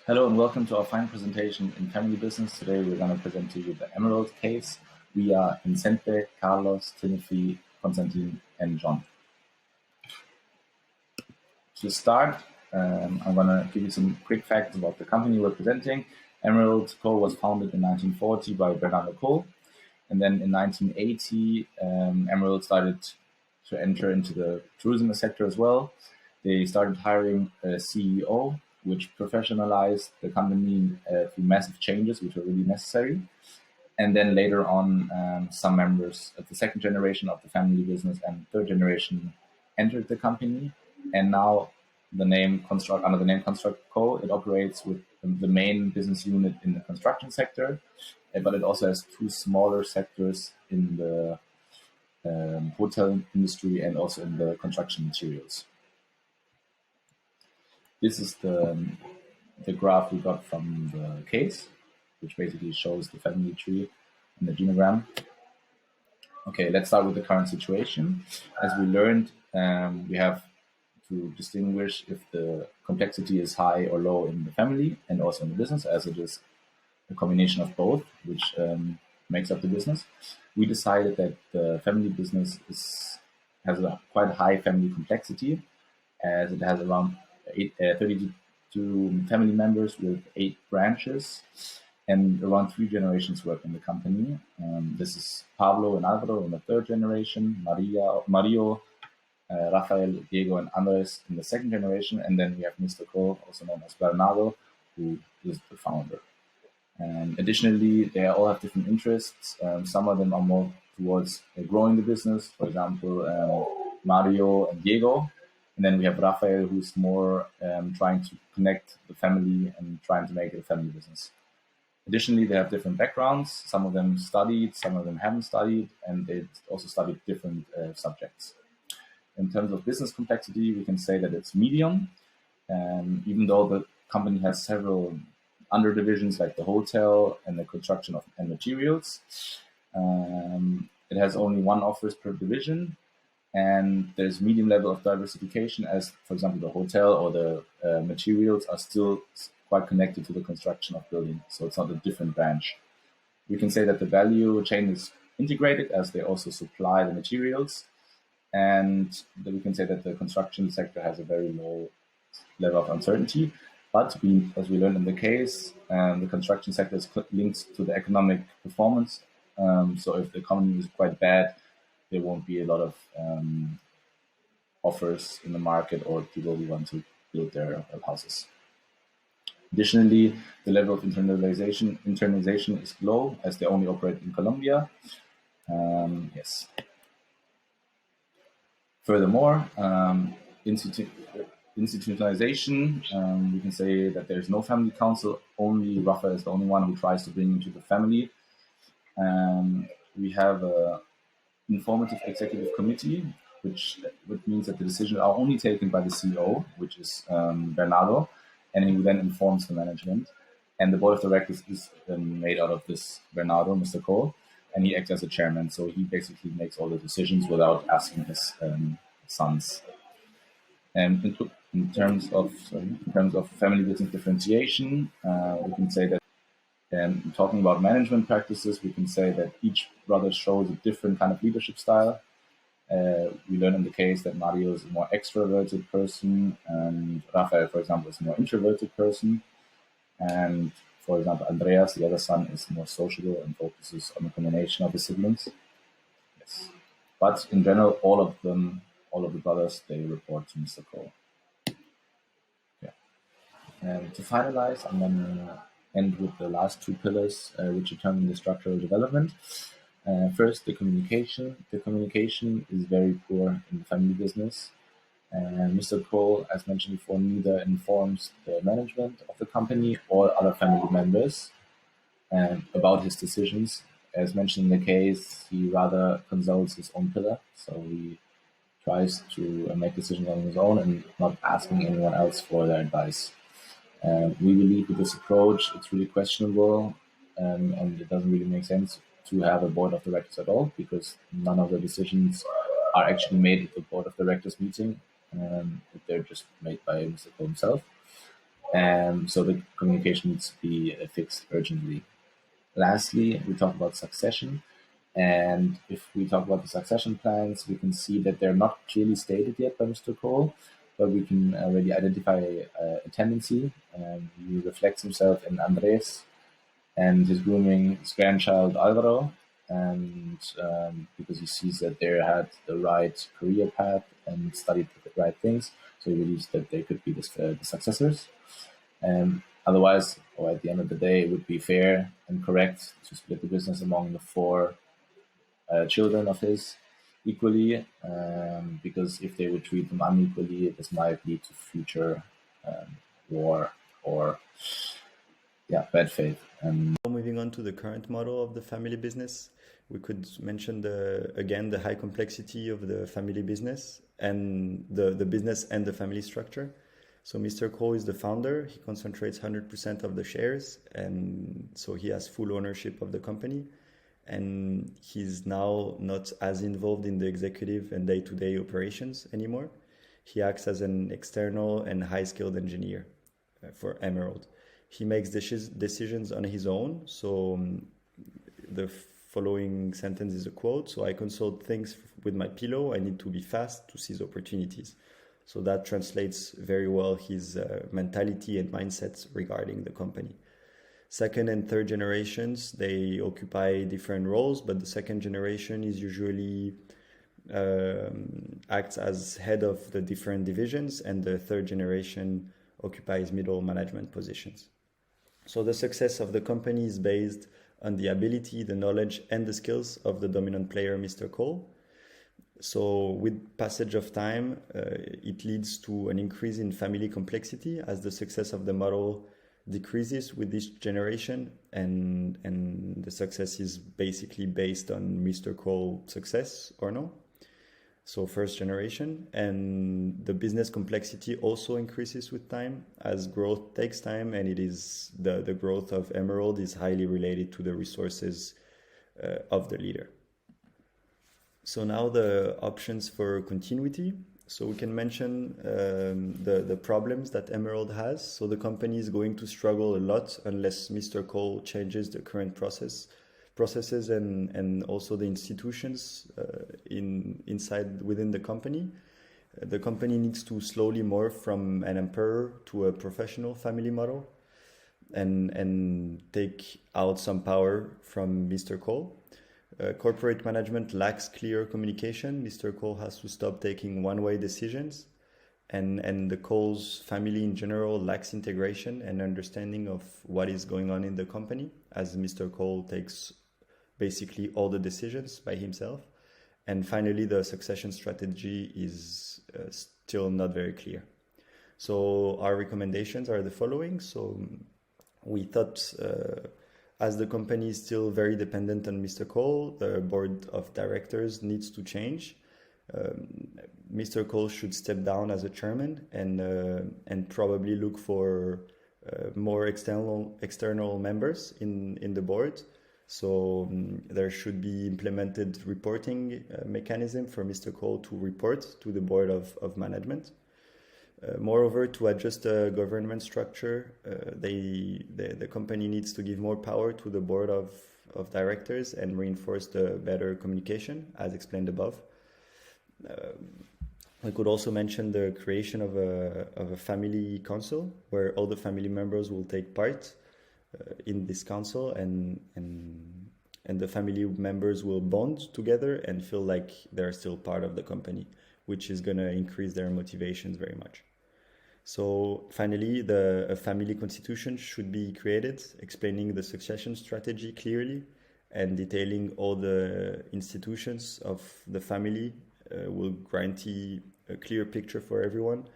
Hello and welcome to our final presentation in family business. Today we're going to present to you the Emerald case. We are Vicente, Carlos, Timothy, Konstantin, and John. To start, I'm going to give you some quick facts about the company we're presenting. Emerald Co. was founded in 1940 by Bernardo Cole. And then in 1980, Emerald started to enter into the tourism sector as well. They started hiring a CEO, which professionalized the company through massive changes, which were really necessary. And then later on, some members of the second generation of the family business and third generation entered the company. And now under the name Construct Co., it operates with the main business unit in the construction sector, but it also has two smaller sectors in the hotel industry and also in the construction materials. This is the graph we got from the case, which basically shows the family tree and the genogram. Okay, let's start with the current situation. As we learned, we have to distinguish if the complexity is high or low in the family and also in the business, as it is a combination of both, which makes up the business. We decided that the family business has a quite high family complexity, as it has around 32 family members with 8 branches, and around 3 generations work in the company. This is Pablo and Alvaro in the third generation, Mario, Rafael, Diego, and Andres in the second generation, and then we have Mr. Cole, also known as Bernardo, who is the founder. Additionally, they all have different interests. Some of them are more towards growing the business, for example, Mario and Diego. And then we have Rafael, who's more trying to connect the family and trying to make it a family business. Additionally, they have different backgrounds. Some of them studied, some of them haven't studied, and they also studied different subjects. In terms of business complexity, we can say that it's medium. Even though the company has several under divisions like the hotel and the construction and materials, it has only one office per division, and there's medium level of diversification, as for example the hotel or the materials are still quite connected to the construction of building, so it's not a different branch. We can say that the value chain is integrated, as they also supply the materials, and then we can say that the construction sector has a very low level of uncertainty. But as we learned in the case, the construction sector is linked to the economic performance. So if the economy is quite bad, there won't be a lot of offers in the market or people who want to build their houses. Additionally, the level of internalization is low, as they only operate in Colombia. Yes. Furthermore, institutionalization, we can say that there's no family council. Only Rafa is the only one who tries to bring into the family. We have an informative executive committee, which means that the decisions are only taken by the CEO, which is Bernardo, and he then informs the management. And the board of directors is made out of this Bernardo, Mr. Cole, and he acts as a chairman. So he basically makes all the decisions without asking his sons. And in terms of family business differentiation, we can say that, talking about management practices, we can say that each brother shows a different kind of leadership style. We learn in the case that Mario is a more extroverted person, and Rafael, for example, is a more introverted person. And for example, Andreas, the other son, is more sociable and focuses on the combination of his siblings. Yes. But in general, all of the brothers, they report to Mr. Cole. Yeah. And to finalize, I'm going to end with the last 2 pillars, which determine the structural development. First, the communication. The communication is very poor in the family business. Mr. Cole, as mentioned before, neither informs the management of the company or other family members about his decisions. As mentioned in the case, he rather consults his own pillar, so he tries to make decisions on his own and not asking anyone else for their advice. We believe with this approach, it's really questionable, and it doesn't really make sense to have a board of directors at all, because none of the decisions are actually made at the board of directors meeting. They're just made by Mr. Cole himself. So the communication needs to be fixed urgently. Lastly, we talk about succession. And if we talk about the succession plans, we can see that they're not clearly stated yet by Mr. Cole, but we can already identify a tendency. He reflects himself in Andres and his grooming his grandchild Alvaro, and because he sees that they had the right career path and studied the right things, so he believes that they could be the successors. Otherwise, or at the end of the day, it would be fair and correct to split the business among the four children of his equally, because if they would treat them unequally, this might lead to future war or bad faith. Moving on to the current model of the family business, we could mention the high complexity of the family business and the business and the family structure. So Mr. Cole is the founder. He concentrates 100% of the shares, and so he has full ownership of the company. And he's now not as involved in the executive and day-to-day operations anymore. He acts as an external and high-skilled engineer for Emerald. He makes decisions on his own. So the following sentence is a quote. So I consult things with my pillow. I need to be fast to seize opportunities. So that translates very well his mentality and mindset regarding the company. Second and third generations, they occupy different roles, but the second generation is usually acts as head of the different divisions, and the third generation occupies middle management positions. So the success of the company is based on the ability, the knowledge, and the skills of the dominant player, Mr. Cole. So with passage of time, it leads to an increase in family complexity as the success of the model decreases with each generation, and the success is basically based on Mr. Cole's success or no. So first generation, and the business complexity also increases with time as growth takes time, and it is the growth of Emerald is highly related to the resources of the leader. So now the options for continuity. So we can mention the problems that Emerald has. So the company is going to struggle a lot unless Mr. Cole changes the current processes and also the institutions inside within the company. The company needs to slowly morph from an emperor to a professional family model and take out some power from Mr. Cole. Corporate management lacks clear communication. Mr. Cole has to stop taking one-way decisions, and the Cole's family in general lacks integration and understanding of what is going on in the company, as Mr. Cole takes basically all the decisions by himself. And finally, the succession strategy is still not very clear. So our recommendations are the following. So we thought, as the company is still very dependent on Mr. Cole, the board of directors needs to change. Mr. Cole should step down as a chairman and probably look for more external members in the board. So there should be implemented reporting mechanism for Mr. Cole to report to the board of management. Moreover, to adjust the governance structure, the company needs to give more power to the board of directors and reinforce the better communication, as explained above. I could also mention the creation of a family council where all the family members will take part in this council, and the family members will bond together and feel like they're still part of the company, which is going to increase their motivations very much. So finally, a family constitution should be created, explaining the succession strategy clearly and detailing all the institutions of the family will guarantee a clear picture for everyone,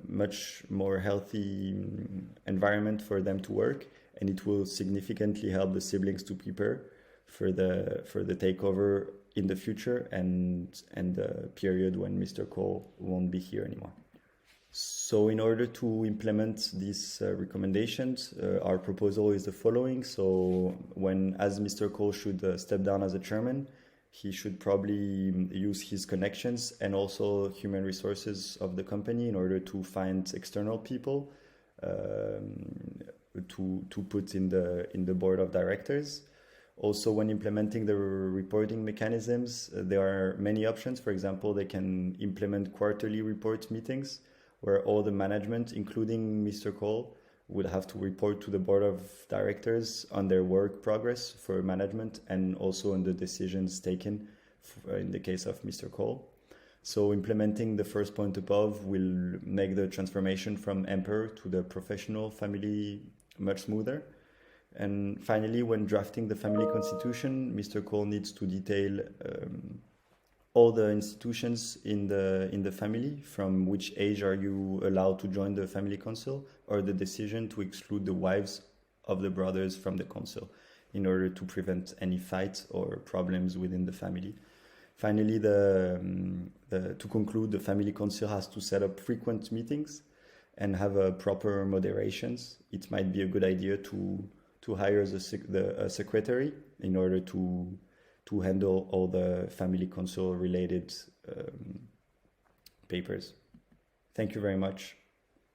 much more healthy environment for them to work, and it will significantly help the siblings to prepare for the takeover in the future and the period when Mr. Cole won't be here anymore. So in order to implement these recommendations, our proposal is the following. So as Mr. Cole should step down as a chairman, he should probably use his connections and also human resources of the company in order to find external people to put in the board of directors. Also, when implementing the reporting mechanisms, there are many options. For example, they can implement quarterly report meetings where all the management, including Mr. Cole, would have to report to the board of directors on their work progress for management and also on the decisions taken in the case of Mr. Cole. So implementing the first point above will make the transformation from emperor to the professional family much smoother. And finally, when drafting the family constitution, Mr. Cole needs to detail all the institutions in the family, from which age are you allowed to join the family council, or the decision to exclude the wives of the brothers from the council in order to prevent any fights or problems within the family. Finally, to conclude, the family council has to set up frequent meetings and have a proper moderations. It might be a good idea to hire a secretary in order to handle all the family council related papers. Thank you very much.